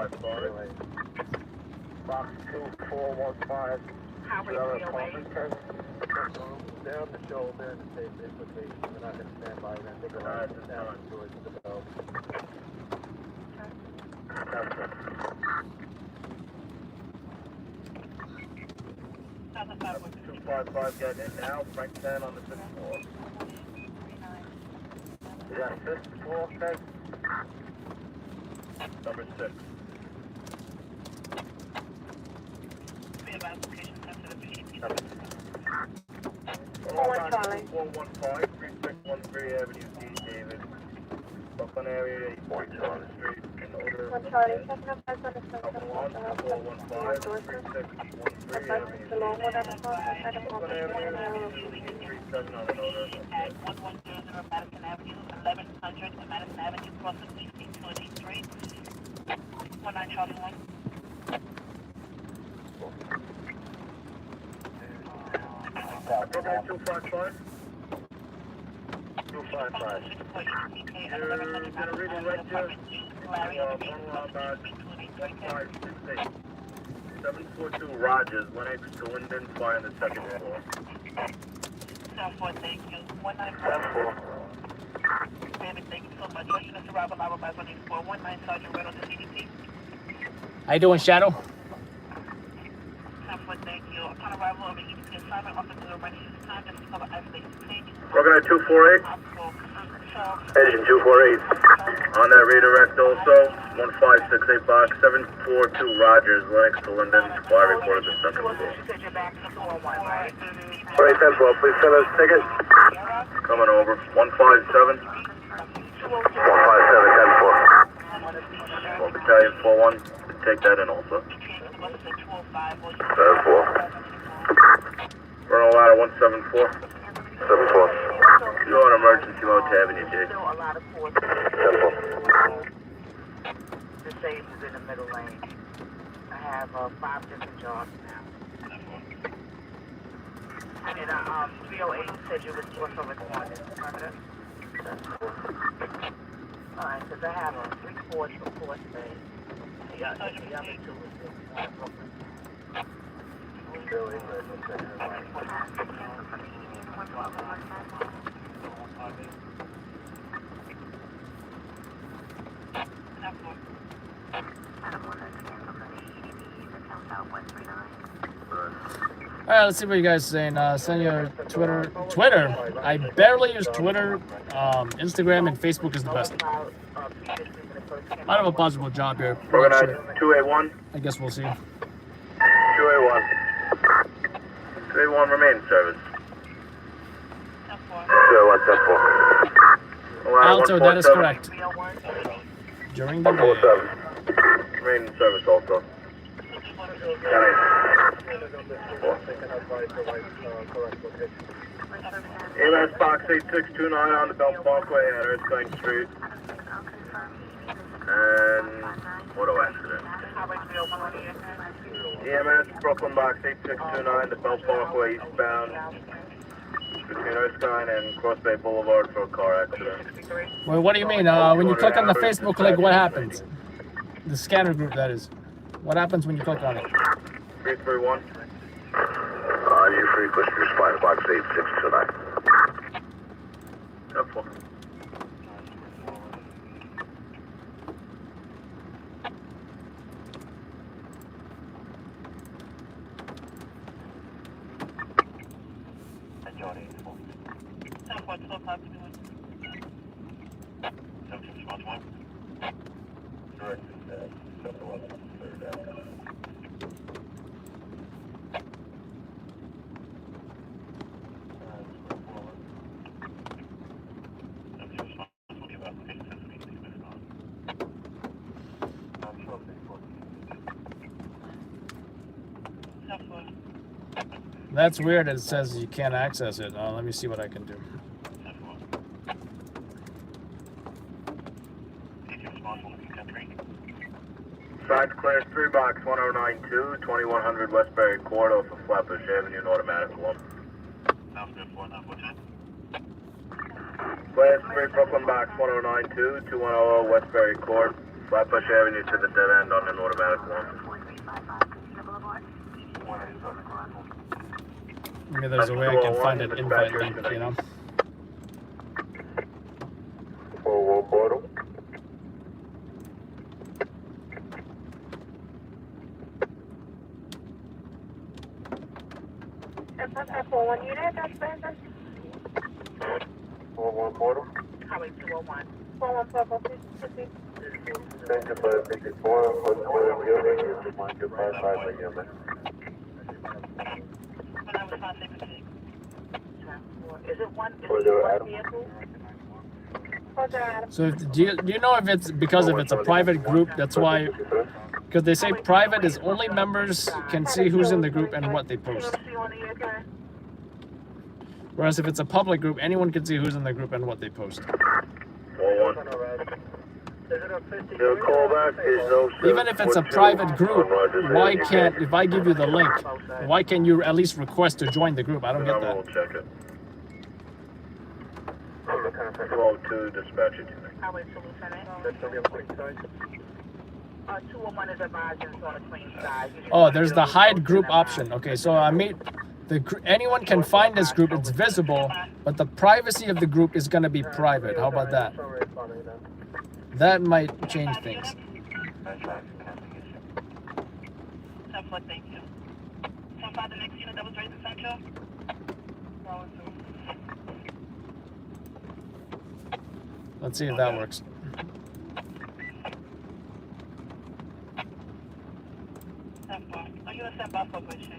255. Box 2415. Down the shoulder and safe implication. We're not going to stand by then. Take a ride down towards the belt. 255, get in now. Frank 10 on the 5th floor. Is that 5th floor, okay? Number 6. We have application sensitive PDP. 415, 3613 Avenue D, David. Brooklyn area, 42 on the street. In order. 1 Charlie, 705 on the front of the 415, 3613 Avenue D. Brooklyn area, 37 on the order. At 1100 Madison Avenue, 1100 Madison Avenue, crossing DC 283. 19 Charlie 1. Okay, 255. 255. You're gonna read it right there. 742 Rogers, 1X to Linden, fire in the 2nd floor. 74, thank you. 194. David, thank you so much. Units arrival, arrival by 184. 19 Sergeant Red on the CDP. How you doing, Shadow? 74, thank you. Upon arrival of the EDP assignment, officer ready to use time just to cover isolation stage. Working at 248. Engine 248. On that redirect also, 1568 box, 742 Rogers, Lennox to Linden, fire report at the 2nd floor. Alright, 10 floor, please send us ticket. Coming over, 157. 157, 10 floor. 4 Battalion 41, take that in also. 10 floor. Run a ladder 174. 74. You're on emergency mode to Avenue D. 10 The safe is in the middle lane. I have 5 different jobs now. And 308 said you was also responding. Remember that? Alright, because I have a 3/4 for 4th space. The other 2 is All right, let's see what you guys are saying. Send your Twitter. I barely use Twitter. Instagram and Facebook is the best. Might have a possible job here. We're Not gonna sure. 2A1. I guess we'll see. 2A1. 2A1 remain in service. 2A1, 10-4. Alto, that is correct. During the day. 147. Remain in service also. EMS box 8629 on the Belt Parkway at Erskine Street. And auto accident. EMS Brooklyn box 8629, the Belt Parkway eastbound between Erskine and Cross Bay Boulevard for a car accident. Well, what do you mean? When you click on the Facebook link, what happens? The scanner group, that is. What happens when you click on it? 331. You free push your spine box 8629. Helpful. That's weird. It says you can't access it. Let me see what I can do. Signs clear 3 box 1092, 2100 Westbury Court off of Flatbush Avenue, an automatic one. Class 3 Brooklyn box 1092, 2100 Westbury Court, Flatbush Avenue to the dead end on an automatic one. Maybe there's a way I can find an invite link, you know? 4-1 portal. One unit, that's better. 4-1 portal. Highway 201. 1 purple, please. Thank you for the ticket 4. For the building, you want your 5 EMS. When I was on Liberty. Is it one vehicle? So if, do you know if it's because if it's a private group, that's why, because they say private is only members can see who's in the group and what they post. Whereas if it's a public group, anyone can see who's in the group and what they post. 4-1. Your callback is no. Even if it's a private group, why can't, if I give you the link, why can't you at least request to join the group? I don't get that. We'll check it. 12-2, dispatcher 2. Highway 2, Lieutenant. 201 is advised and it's on the clean side. Oh, there's the hide group option. Okay, so I made anyone can find this group, it's visible, but the privacy of the group is going to be private. How about that? That might change things. Thank you. So far, the next unit that was raised in Central? Let's see if that works. Are you a step off of which?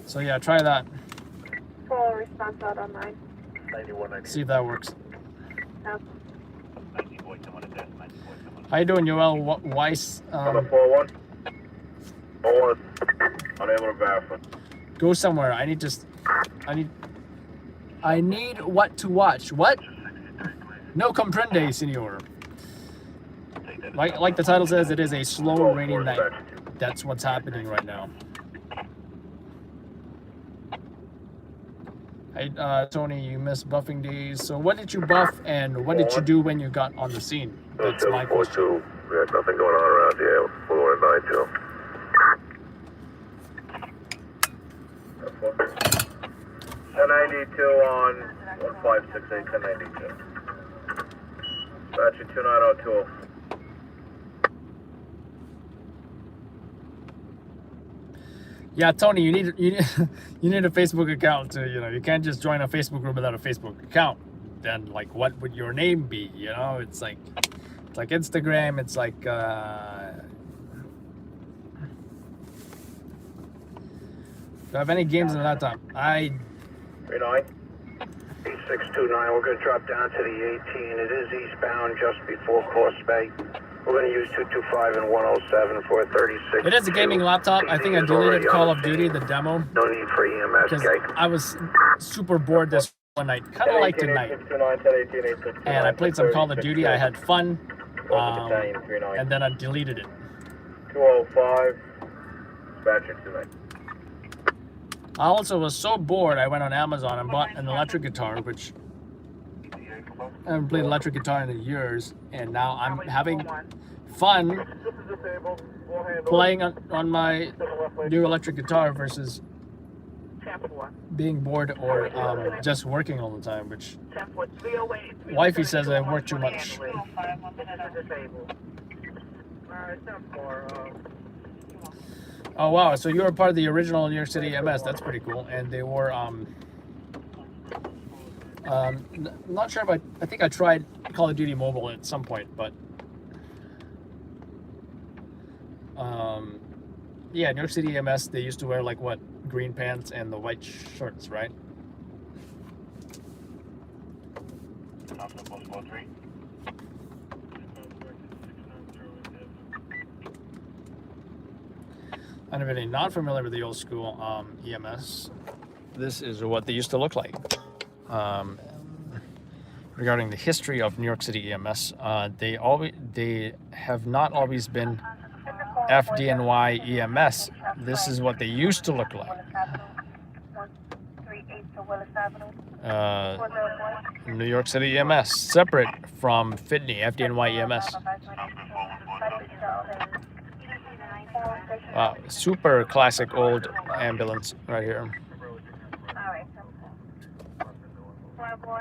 So yeah, try that. Full response out on 9. See if that works. No. How you doing, Yoel Weiss? 4-1. 4-1. Unable to verify. Go somewhere. I need what to watch. What? No comprende, senor. Like the title says, it is a slow, rainy night. That's what's happening right now. Hey, Tony, you missed buffing days. So what did you buff and what did you do when you got on the scene? That's my question. We got nothing going on around here. We're going to 1092 on 1568, 1092. Dispatcher 29020. Yeah, Tony, you need you need a Facebook account to, you know, you can't just join a Facebook group without a Facebook account. Then like what would your name be? You know, it's like Instagram, it's like do I have any games on that time? 39. 629, we're going to drop down to the 18. It is eastbound just before Cross Bay. We're going to use 225 and 107 for 36. It is a gaming laptop. I think I deleted Call of Duty, the demo, No need for EMS, because okay? I was super bored this one night, kind of like tonight. And I played some Call of Duty. I had fun, and then I deleted it. 205. Dispatcher 29. I also was so bored, I went on Amazon and bought an electric guitar, which I haven't played electric guitar in years, and now I'm having fun playing on my new electric guitar versus being bored or just working all the time, which wifey says I work too much. Oh wow, so you were part of the original New York City EMS. That's pretty cool. And they were not sure if I think I tried Call of Duty Mobile at some point, but yeah, New York City EMS, they used to wear like what, green pants and the white shorts, right? I'm really not familiar with the old school EMS. This is what they used to look like. Regarding the history of New York City EMS, they have not always been FDNY EMS. This is what they used to look like. New York City EMS, separate from FDNY, FDNY EMS. Super classic old ambulance right here.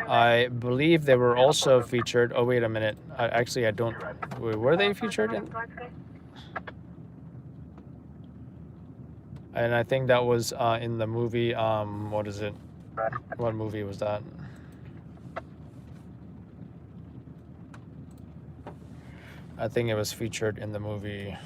I believe they were also featured. Oh, wait a minute. Actually, I don't. Were they featured in? And I think that was in the movie. What is it? What movie was that? I think it was featured in the movie.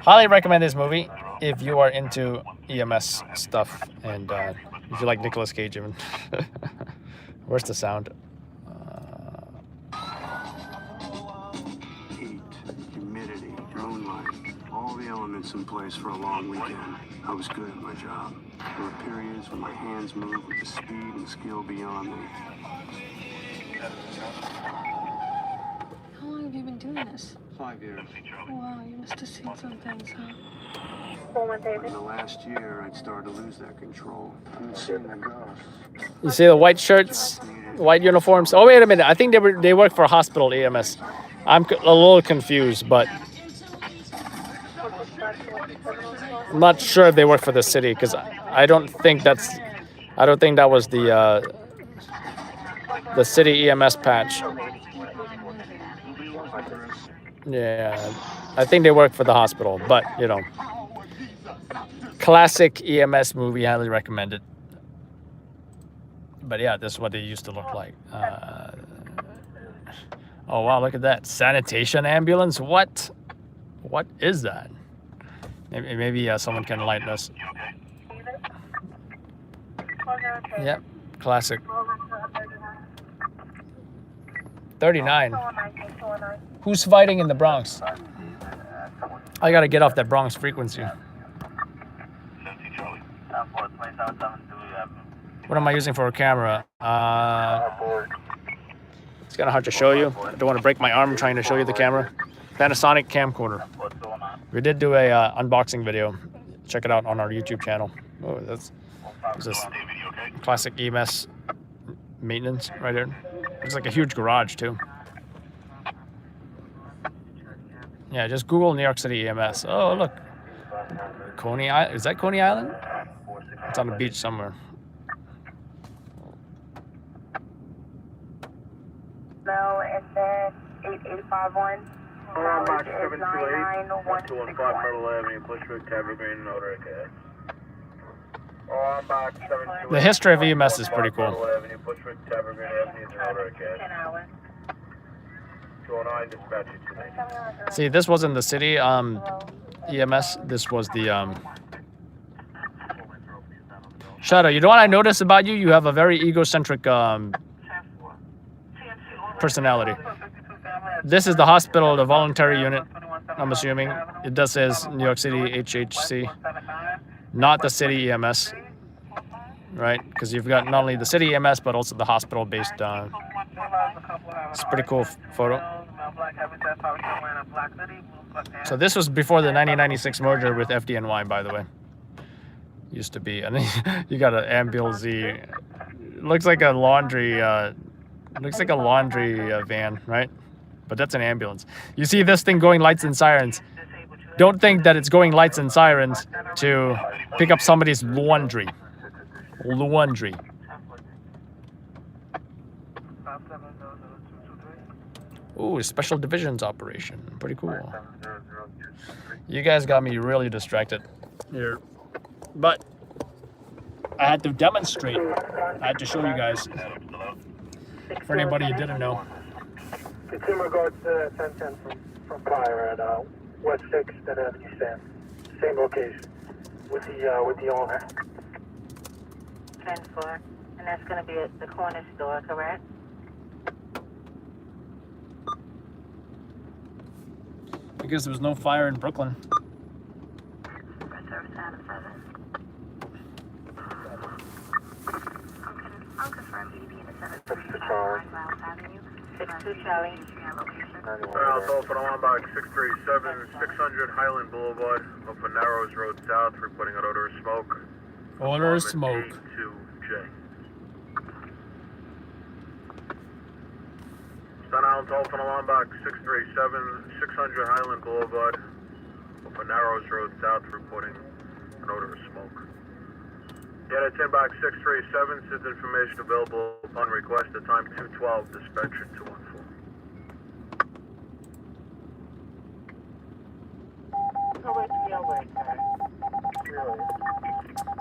Highly recommend this movie if you are into EMS stuff and if you like Nicolas Cage even. Where's the sound? Heat, humidity, moonlight, all the elements in place for a long weekend. I was good at my job. There were periods when my hands moved with the speed and skill beyond me. How long have you been doing this? 5 years. Wow, you must have seen some things, huh? In the last year, I'd started to lose that control. I'm seeing the ghosts. You see the white shirts, white uniforms. Oh, wait a minute. I think they work for hospital EMS. I'm a little confused, but I'm not sure if they work for the city because I don't think that was the city EMS patch. Yeah, I think they work for the hospital, but you know, classic EMS movie, highly recommended. But yeah, this is what they used to look like. Oh wow, look at that sanitation ambulance. What is that? Maybe someone can enlighten us. Yep, classic. 39. Who's fighting in the Bronx? I gotta get off that Bronx frequency. What am I using for a camera? It's kind of hard to show you. I don't want to break my arm trying to show you the camera. Panasonic camcorder. We did do a unboxing video. Check it out on our YouTube channel. Oh, that's just classic EMS maintenance right here. Looks like a huge garage too. Yeah, just Google New York City EMS. Oh, look. Coney Island. Is that Coney Island? It's on the beach somewhere. No, and then 8851. Box 728, 1215 Myrtle Avenue, Bushwick, Tabor Green, Notre Dame. Box 728. The history of EMS is pretty cool. Myrtle Avenue, Bushwick, Tabor Green Avenue, Notre Dame. 10 hours. 209, dispatch you to me. See, this wasn't the city EMS. This was the Shadow. You know what I noticed about you? You have a very egocentric personality. This is the hospital, the voluntary unit. I'm assuming it does says New York City HHC, not the city EMS, right? Because you've got not only the city EMS but also the hospital-based. It's a pretty cool photo. So this was before the 1996 merger with FDNY, by the way. Used to be, and then you got an ambulance. Looks like a laundry. Van, right? But that's an ambulance. You see this thing going lights and sirens. Don't think that it's going lights and sirens to pick up somebody's laundry. Laundry. Ooh, special divisions operation. Pretty cool. You guys got me really distracted here. But I had to demonstrate. I had to show you guys. For anybody who didn't know. It's in regards to 1010 from fire at West 6th and Avenue Sam. Same location with the owner. 10-4, and that's going to be at the corner store, correct? Because there was no fire in Brooklyn. I'm confirmed. 62 Charlie. I'll Dolphin alarm box 637, 600 Highland Boulevard, up on Narrows Road South, reporting an odor of smoke. Odor of smoke. A2J. Stun Island Dolphin alarm box 637, 600 Highland Boulevard, up on Narrows Road South, reporting an odor of smoke. Unit 10 box 637, sends information available upon request at time 212, dispatcher 214.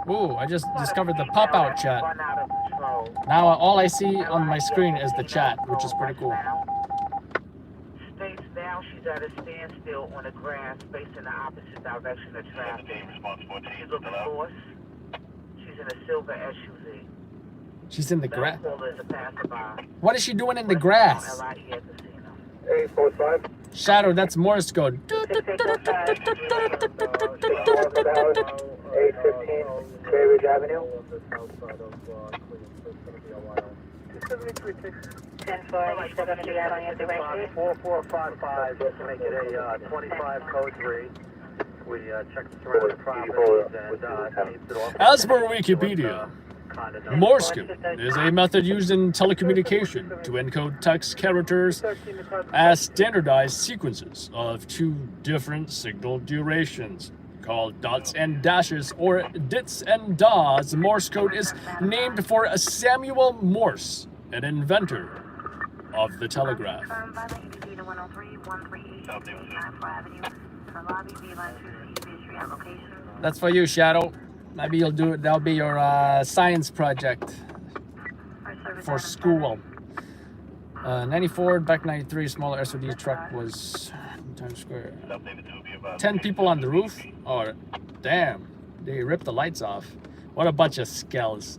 Ooh, I just discovered the pop-out chat. Now all I see on my screen is the chat, which is pretty cool. States now she's at a standstill on the grass facing the opposite direction of traffic. She's looking for us. She's in a silver SUV. She's in the grass. Caller is a passerby. What is she doing in the grass? LIE Casino. 845. Shadow, that's Morse Code. 815 Bay Ridge Avenue. 10-4, you still going to be out on your direction? 4455, just to make it a 25 code 3. We checked the surrounding properties and taped it off. As per Wikipedia, Morse code is a method used in telecommunication to encode text characters as standardized sequences of two different signal durations. Called dots and dashes or dits and das, Morse code is named for Samuel Morse, an inventor of the telegraph. That's for you, Shadow. Maybe you'll do it. That'll be your science project for school. 94, back 93, smaller SOD truck was in Times Square. 10 people on the roof? Oh, damn. They ripped the lights off. What a bunch of skells.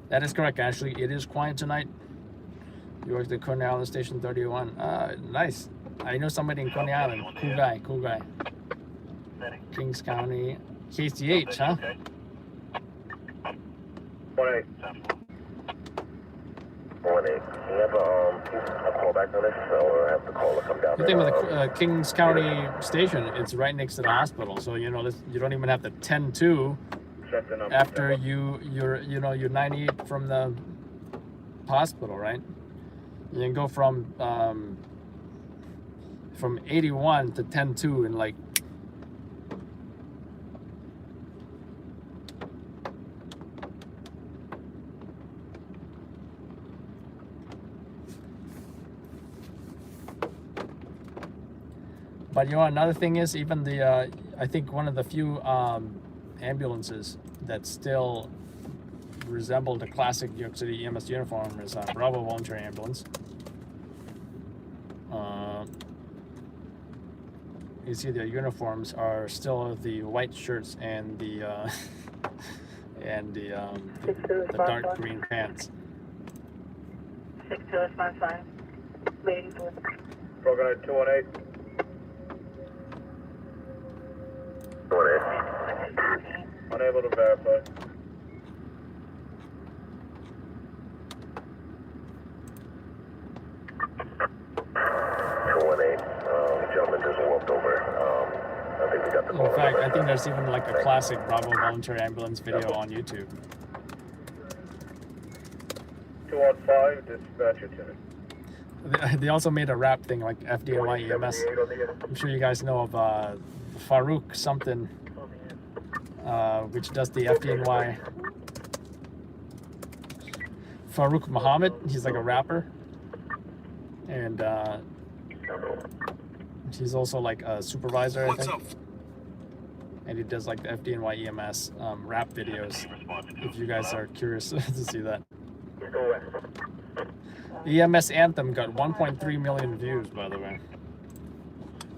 That is correct, Ashley. It is quiet tonight. You work at Coney Island Station 31. Nice. I know somebody in Coney Island. Cool guy, cool guy. Kings County. KCH, huh? 1-8. 1-8. You have a call back on this, or have the caller come down? The thing with the Kings County station, it's right next to the hospital, so you know you don't even have to 10-2 after you're 98 from the hospital, right? You can go from 81 to 10-2 in like. But you know, another thing is even the I think one of the few ambulances that still resemble the classic York City EMS uniform is Bravo Voluntary Ambulance. You see their uniforms are still the white shirts and the the dark green pants. 62 is my sign. Waiting for it. Program 218. 218. Unable to verify. Gentleman just walked over. I think we got the call. In fact, I think there's even like a classic Bravo Voluntary Ambulance video on YouTube. 215, dispatcher to. They also made a rap thing like FDNY EMS. I'm sure you guys know of Farouk something, which does the FDNY. Farouk Muhammad, he's like a rapper. And he's also like a supervisor, I think. And he does like the FDNY EMS rap videos, if you guys are curious to see that. The EMS Anthem got 1.3 million views, by the way.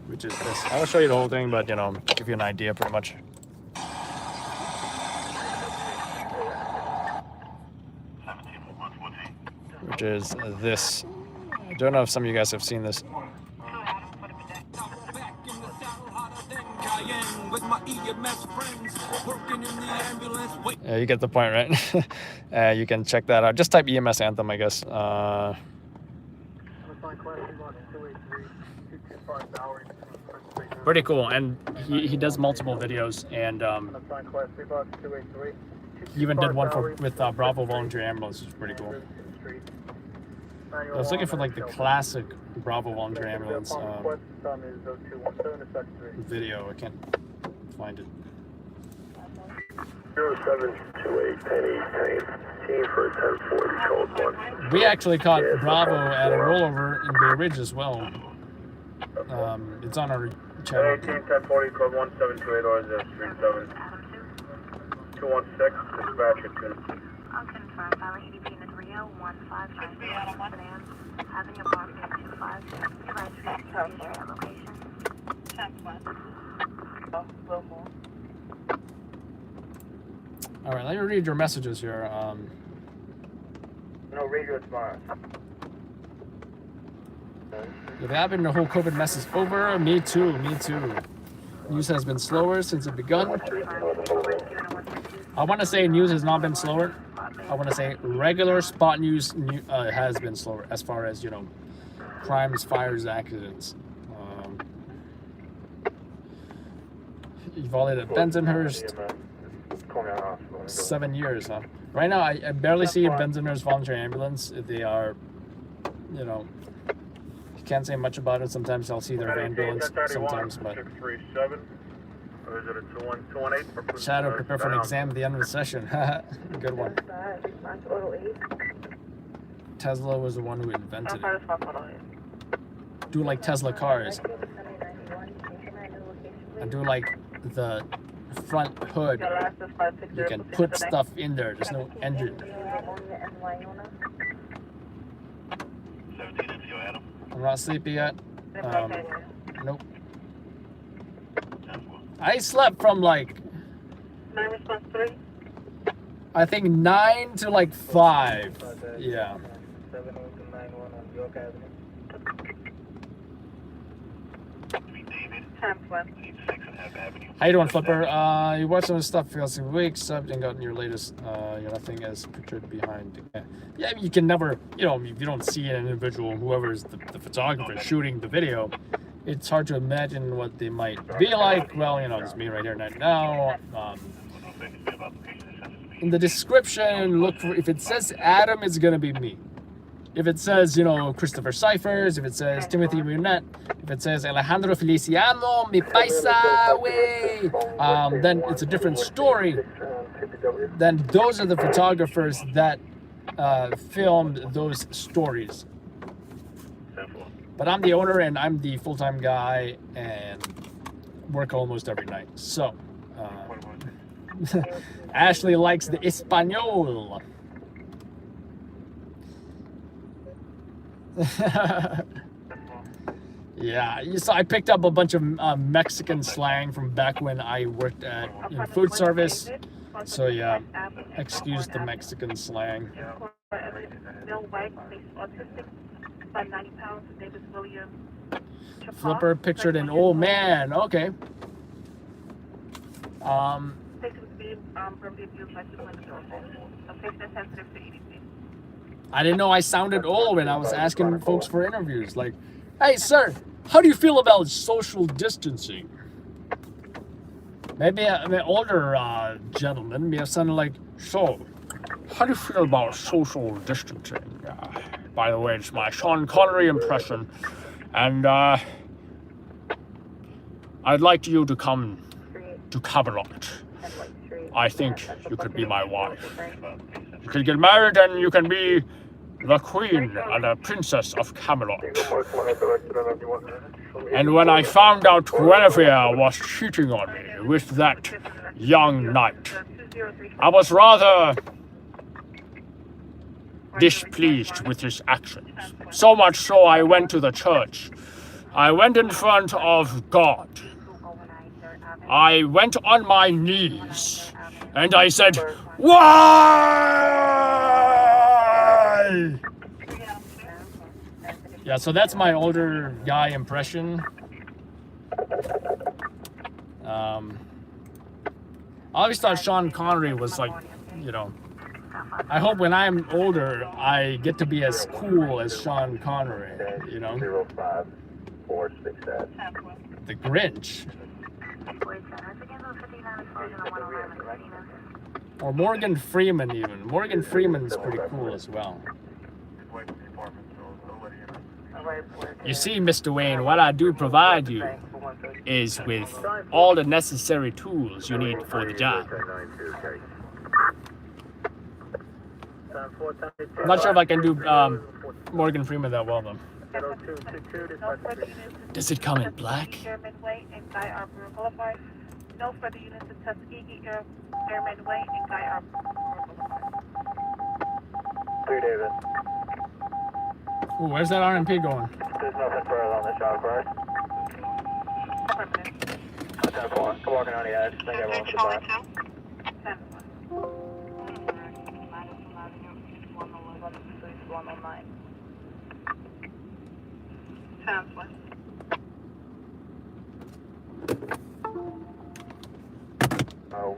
Which is this. I will show you the whole thing, but you know, give you an idea pretty much. Which is this. I don't know if some of you guys have seen this. Yeah, you get the point, right? You can check that out. Just type EMS Anthem, I guess. Pretty cool, and he does multiple videos, and he even did one with Bravo Volunteer Ambulance, which is pretty cool. I was looking for like the classic Bravo Volunteer Ambulance video. I can't find it. 0728 10 for 1040 code 1. We actually caught Bravo at a rollover in Bay Ridge as well. It's on our channel. 18 1040 code 1728 or 037 216 dispatcher 2. I'll confirm. Power EDP unit Rio 1556 having a parking at 256. Device reaching area location. 10 All right, let me read your messages here. No radio tomorrow. If happened, the whole COVID mess is over. Me too. News has been slower since it begun. I want to say news has not been slower. I want to say regular spot news has been slower as far as, crimes, fires, accidents. Uvalde at Bensonhurst. 7 years, huh? Right now, I barely see Bensonhurst Volunteer Ambulance. They are, you can't say much about it. Sometimes I'll see their ambulance, sometimes, but... 637, or is it a 218? Shadow, prepare for an exam at the end of the session. Good one. Tesla was the one who invented it. Do like Tesla cars. And do like the front hood. You can put stuff in there. There's no engine. I'm not sleepy yet. Nope. I slept from like, I think 9 to like 5. Yeah. How you doing, Flipper? You watched some of the stuff for a week, subbed and gotten your latest, nothing as pictured behind. Yeah, you can never, if you don't see an individual, whoever's the photographer shooting the video, it's hard to imagine what they might be like. Well, it's me right here right now. In the description, look for, if it says Adam, it's gonna be me. If it says, Christopher Cyphers, if it says Timothy Munette, if it says Alejandro Feliciano, mi paisa, way, then it's a different story. Then those are the photographers that filmed those stories. But I'm the owner and I'm the full-time guy and work almost every night. So, Ashley likes the Espanol. Yeah, so I picked up a bunch of Mexican slang from back when I worked in food service. So yeah, excuse the Mexican slang. Flipper pictured an old man. Okay. I didn't know I sounded old when I was asking folks for interviews. Like, hey, sir, how do you feel about social distancing? Maybe an older gentleman may have sounded like, so, how do you feel about social distancing? By the way, it's my Sean Connery impression. And I'd like you to come to Camelot. I think you could be my wife. You could get married and you can be the queen and the princess of Camelot. And when I found out Guinevere was cheating on me with that young knight, I was rather displeased with his actions. So much so I went to the church. I went in front of God. I went on my knees and I said, why? Yeah, so that's my older guy impression. I always thought Sean Connery was like, you know, I hope when I'm older, I get to be as cool as Sean Connery, you know? 05468. The Grinch. Or Morgan Freeman even. Morgan Freeman's pretty cool as well. You see, Mr. Wayne, what I do provide you is with all the necessary tools you need for the job. I'm not sure if I can do Morgan Freeman that well, though. Does it come in black? Airman Way and Guy Arbor Boulevard. No further units to Tuskegee Airman Way and Guy Arbor Boulevard. 3 David. Ooh, where's that RMP going? There's nothing further on the shop, right? Affirmative. 10-4. I'm walking on the edge. Think everyone's goodbye. 10-1. Sounds one.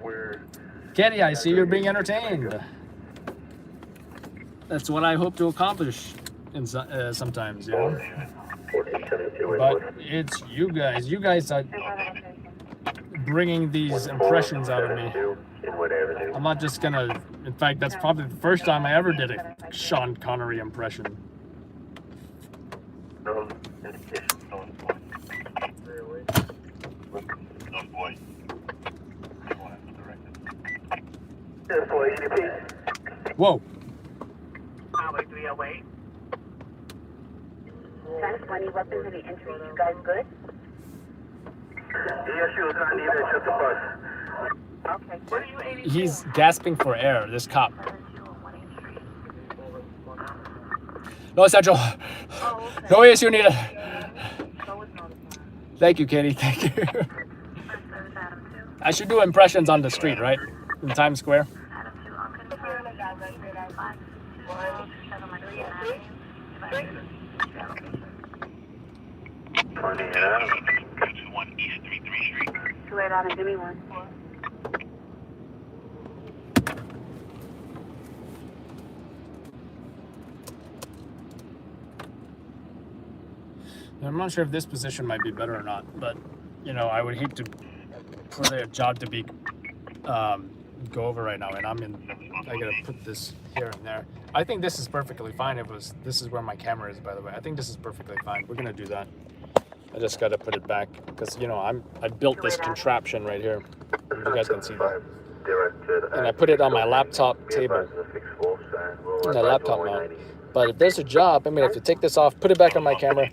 We're... Katie, I see you're being entertained. That's what I hope to accomplish in sometimes, you know? 1472. But it's you guys. You guys are bringing these impressions out of me. I'm not just gonna... In fact, that's probably the first time I ever did a Sean Connery impression. No indication. No boy. Whoa. Highway 308. 1020, weapons to the entry. You guys good? ESU is not needed, just a bus. Okay. What are you 82? He's gasping for air, this cop. No, Central. Oh, okay. No issue needed. So it's notified. Thank you, Katie. Thank you. I should do impressions on the street, right? In Times Square. East 33 Street. 28 Adam, give me one. I'm not sure if this position might be better or not, but you know, I would hate to for the job to be go over right now, and I gotta put this here and there. I think this is perfectly fine. This is where my camera is, by the way. I think this is perfectly fine. We're gonna do that. I just gotta put it back because you know I built this contraption right here. You guys can see that. And I put it on my laptop table. My laptop mount. But if there's a job, I'm gonna have to take this off, put it back on my camera.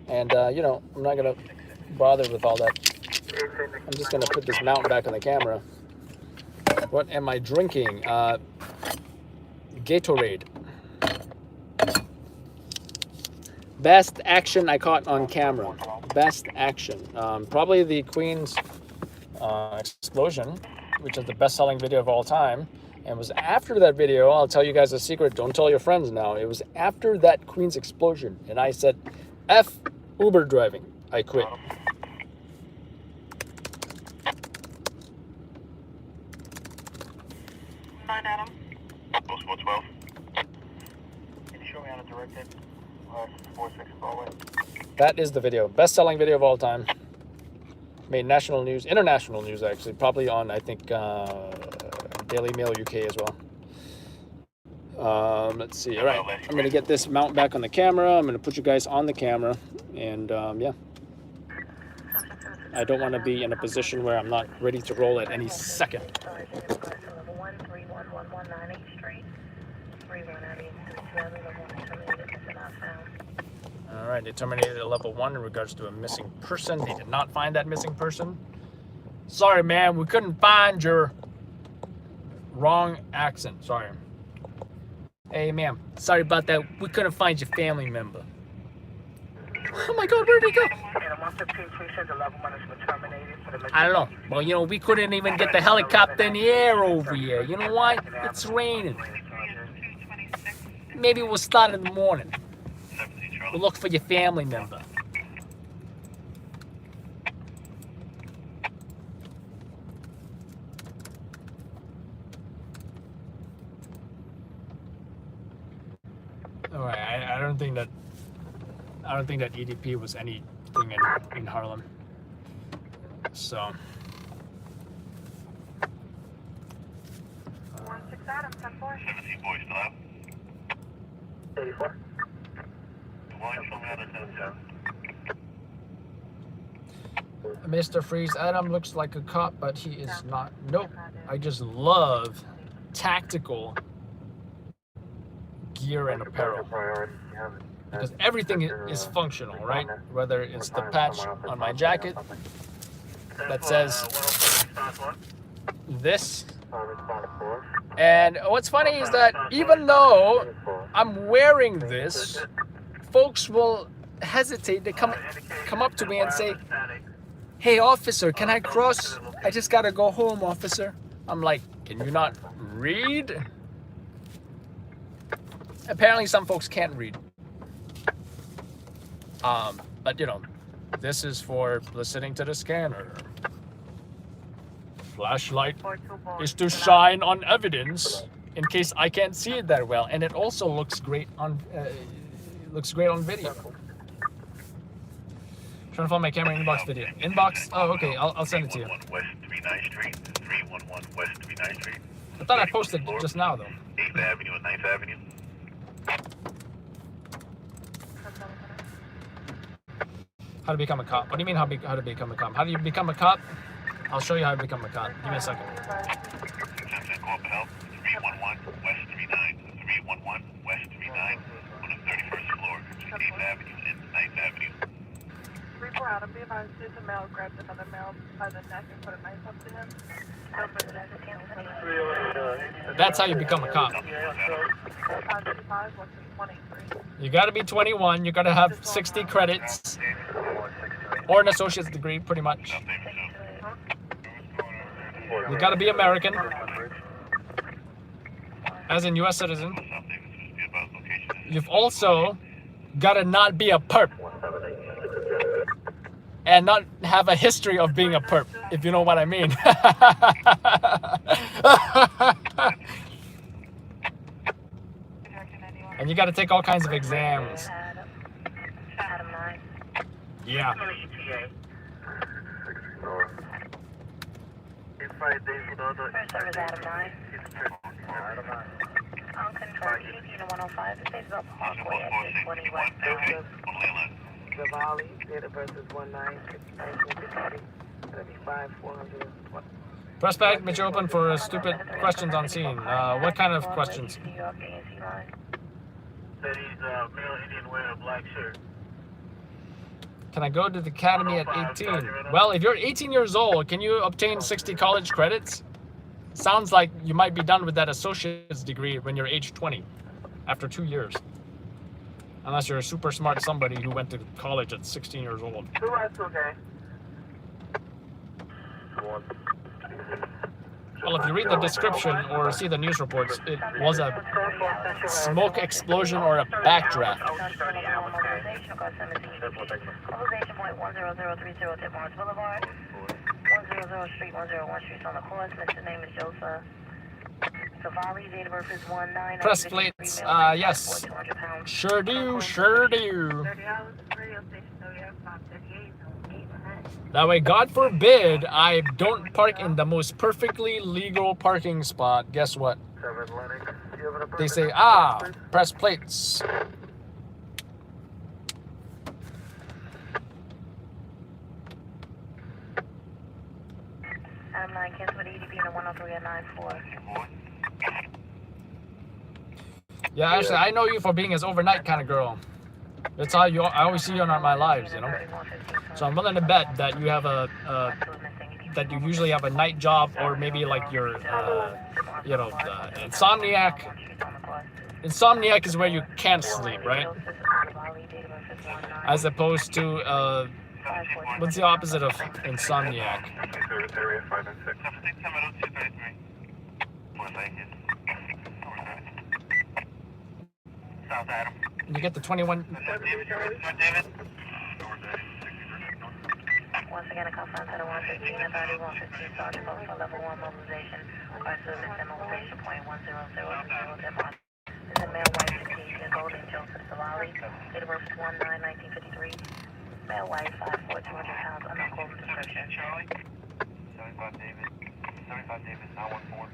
And you know, I'm not gonna bother with all that. I'm just gonna put this mount back on the camera. What am I drinking? Gatorade. Best action I caught on camera. Best action. Probably the Queen's explosion, which is the best-selling video of all time. And it was after that video, I'll tell you guys a secret, don't tell your friends now. It was after that Queen's explosion. And I said, F Uber driving. I quit. Adam. Post 412. Can you show me how to direct it? 46 Broadway. That is the video. Best-selling video of all time. Made national news, international news actually. Probably on, I think, Daily Mail UK as well. Let's see. All right. I'm going to get this mount back on the camera. I'm going to put you guys on the camera. And, yeah. I don't want to be in a position where I'm not ready to roll at any second. All right, they terminated at level 1 in regards to a missing person. They did not find that missing person. Sorry, man, we couldn't find your wrong accent. Sorry. Hey, ma'am, sorry about that. We couldn't find your family member. Oh my God, where'd he go? I don't know. Well, you know, we couldn't even get the helicopter in the air over here. You know why? It's raining. Maybe we'll start in the morning. We'll look for your family member. All right, I don't think that EDP was anything in Harlem. So 16 Adam, 10-4. 17 boys, still out? 84. Mr. Freeze, Adam looks like a cop, but he is not. Nope. I just love tactical gear and apparel. Because everything is functional, right? Whether it's the patch on my jacket that says this. And what's funny is that even though I'm wearing this, folks will hesitate to come up to me and say, "Hey officer, can I cross? I just gotta go home, officer." I'm like, "Can you not read?" Apparently some folks can't read. But you know, this is for listening to the scanner. Flashlight is to shine on evidence in case I can't see it that well, and it also looks great on video. Trying to find my camera inbox video. Inbox? Oh, okay. I'll send it to you. West 39th Street. 311 West 39th Street. I thought I posted just now though. 8th Avenue and 9th Avenue. How to become a cop? What do you mean how to become a cop? How do you become a cop? I'll show you how to become a cop. Give me a second. 311 West 39. 311 West 39 on the 31st floor. 8th Avenue and 9th Avenue. 3-4 Adam, be advised, there's a male grabbed another male by the neck and put a knife up to him. That's how you become a cop. You gotta be 21, you gotta have 60 credits, or an associate's degree, pretty much. You gotta be American, as in US citizen. You've also gotta not be a perp, and not have a history of being a perp, if you know what I mean. And you gotta take all kinds of exams. Yeah. Service Adam 9. On control, EDP to 105. This is up Parkway at 620 West. Zavali, date of birth is 1960. That'll be 5-420. Press back, Mitch, open for stupid questions on scene. What kind of questions? Said he's male Indian wearing a black shirt. Can I go to the academy at 18? Well, if you're 18 years old, can you obtain 60 college credits? Sounds like you might be done with that associate's degree when you're age 20, after 2 years. Unless you're a super smart somebody who went to college at 16 years old. Okay. Well, if you read the description or see the news reports, it was a smoke explosion or a backdraft. Mobilization point 10030 at Morse Boulevard. 100 Street, 101 Street on the course. Mr. name is Joseph Savali. Date of birth is 19. Press plates. Yes. Sure do. Sure do. That way, God forbid, I don't park in the most perfectly legal parking spot. Guess what? They say, press plates. Adam 9, cancel with EDP to 103 at 94. Yeah, actually, I know you for being his overnight kind of girl. That's how I always see you on my lives, you know. So I'm willing to bet that you have that you usually have a night job, or maybe like you're, insomniac. Insomniac is where you can't sleep, right? As opposed to, what's the opposite of insomniac? You get the 21. Once again, a conference at 115 and 3115 Sergeant Boat for level 1 mobilization. Car service and mobilization point 10030 at Mars. This is male white 16 years old in Joe Valley. Date of birth is 1/9/1953. Male, white, 5'4", 200 pounds, unknown clothing description. 75 Davis, 914.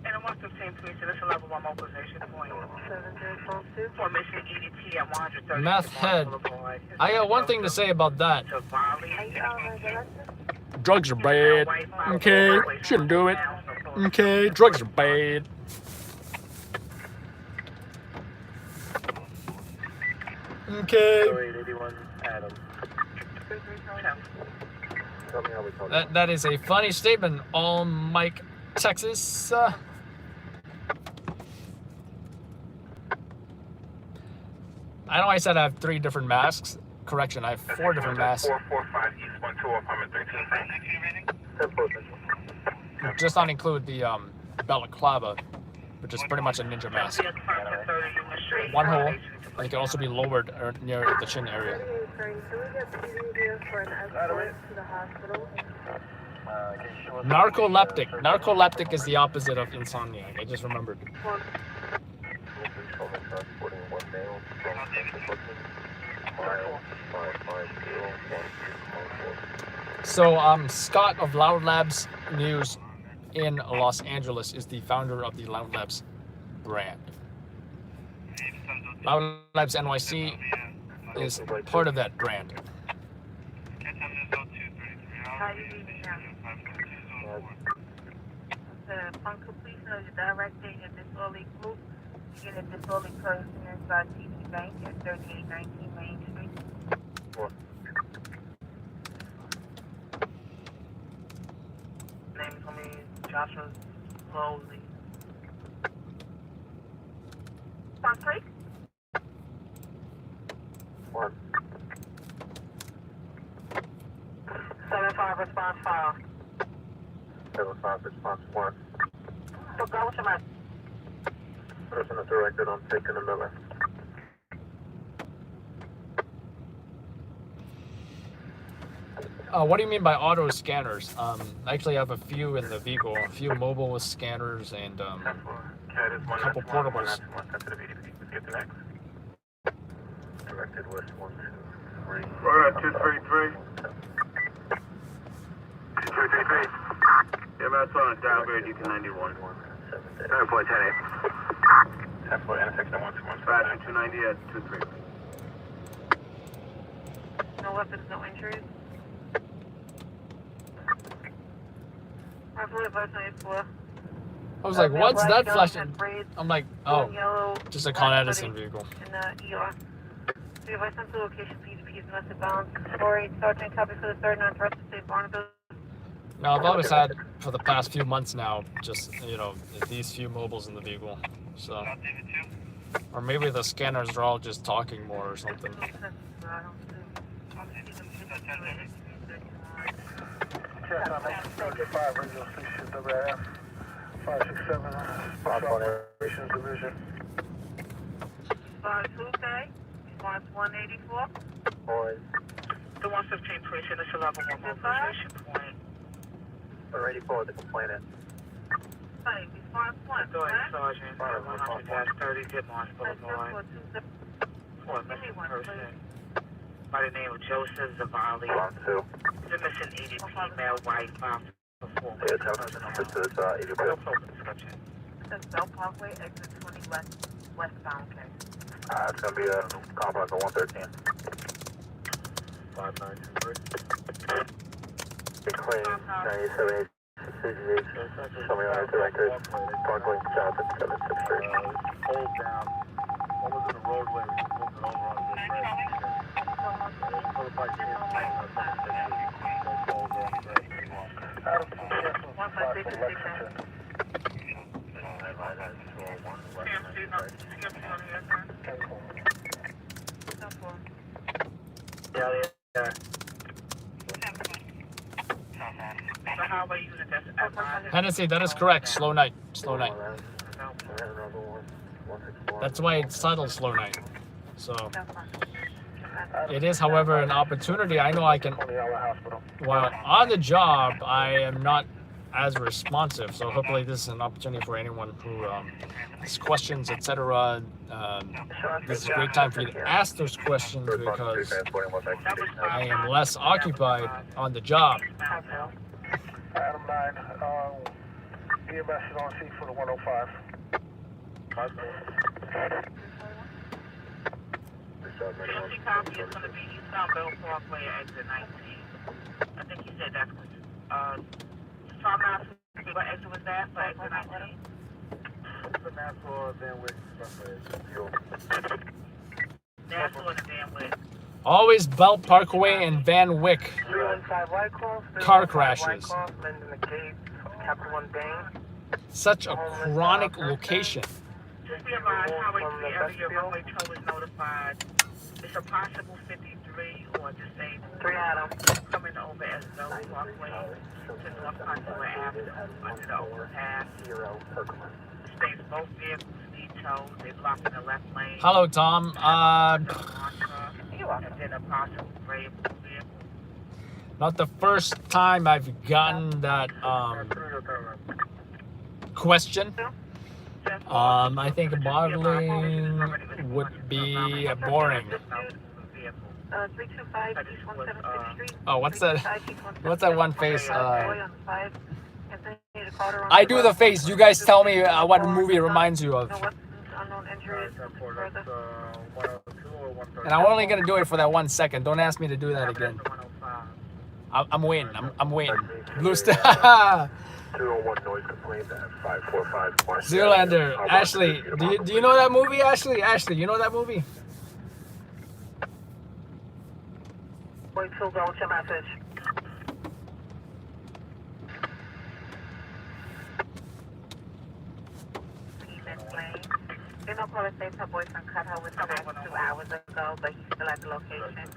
And 115, please. This is a level 1 mobilization point. 7342. Formation EDT at 130. Meth head. I got one thing to say about that. Drugs are bad. Okay, shouldn't do it. Okay, drugs are bad. Okay. 81 Adam. That is a funny statement, all Mike, Texas. I know I said I have 3 different masks. Correction, I have 4 different masks. 445 East 12 apartment 13. Does not include the balaclava, which is pretty much a ninja mask. One hole, and it can also be lowered near the chin area. Narcoleptic. Narcoleptic is the opposite of insomniac. I just remembered. So, Scott of Loud Labs News in Los Angeles is the founder of the Loud Labs brand. Loud Labs NYC is part of that brand. Upon completion of your directing and disorderly group, you get a disorderly person inside TD Bank at 3819 Main Street. Name for me, Joshua Slowly. Response 3? 1. 75 response 5. 75 response 1. So go with your man. Person is directed on taking the Miller. What do you mean by auto scanners? I actually have a few in the vehicle, a few mobile scanners and a couple portables. Directed west 123. We're at 233. 233. EMS on downgrade, you can 91. 9.10. 10.10, NFX 121. Fashion 290 at 23. No weapons, no injuries. I was like, what's that flashing? I'm like, oh, just a Con Edison vehicle. In the ER. So you have sent to location PDP is domestic violence. Story, Sergeant, copy for the 3rd non-thrust to State Barnabas. No, I've always had, for the past few months now, just, you know, these few mobiles in the vehicle. So, or maybe the scanners are all just talking more or something. Check on 5 radio station WF 567 Special Operations Division. 2K, response 184. The 115 precinct is a level 1 mobilization point. 184 the complainant. Hey, response 1. Go ahead, Sergeant. 100-30, Ditmars Boulevard. For a missing person by the name of Joseph Zavali. He's a missing EDT, male, white, 5'4". This is No clothing description. It's Bell Parkway, exit 20 westbound case. it's going to be a complex of 113. 5923. Big claim 97 somebody on the record. Parkway south at 763. Hold down. One was in the roadway, we moved it over on this bridge. Yeah. So how are you using this as Hennessy, that is correct. Slow night. Slow night. That's why it's titled Slow Night. So, it is, however, an opportunity. I know I can, while on the job, I am not as responsive. So hopefully this is an opportunity for anyone who has questions, etc. This is a great time for you to ask those questions because I am less occupied on the job. Adam 9, EMS is on scene for the 105. Guilty copy is going to be eastbound Bell Parkway at exit 19. I think he said that's Tom Master, what exit was that for exit 19? Nassau and Van Wyck. Always Belt Parkway and Van Wyck. 315 Wyckoff. Car crashes. Linden McCabe, Capital One Dane. Such a chronic location. Just be advised, Highway 3 area runway 12 was notified. It's a possible 53 or just say 3 Adam. coming over as Bell Parkway to North Contour Avenue under the overpass. States both vehicles need tow. They're blocking the left lane. Hello, Tom. And then a possible gray vehicle. Not the first time I've gotten that question. I think modeling would be boring. 325 East 176th Street. Oh, what's that? What's that one face? I I do the face. You guys tell me what movie it reminds you of. Unknown injuries. Further. And I'm only gonna do it for that 1 second. Don't ask me to do that again. I'm waiting. I'm waiting. Blue Star. 201 noise complaint at 545 Zoolander. Ashley, do you know that movie? Ashley, you know that movie? Wait till go with your message. They don't call it safe. Her boyfriend cut her with 2 hours ago, but he's still at the location.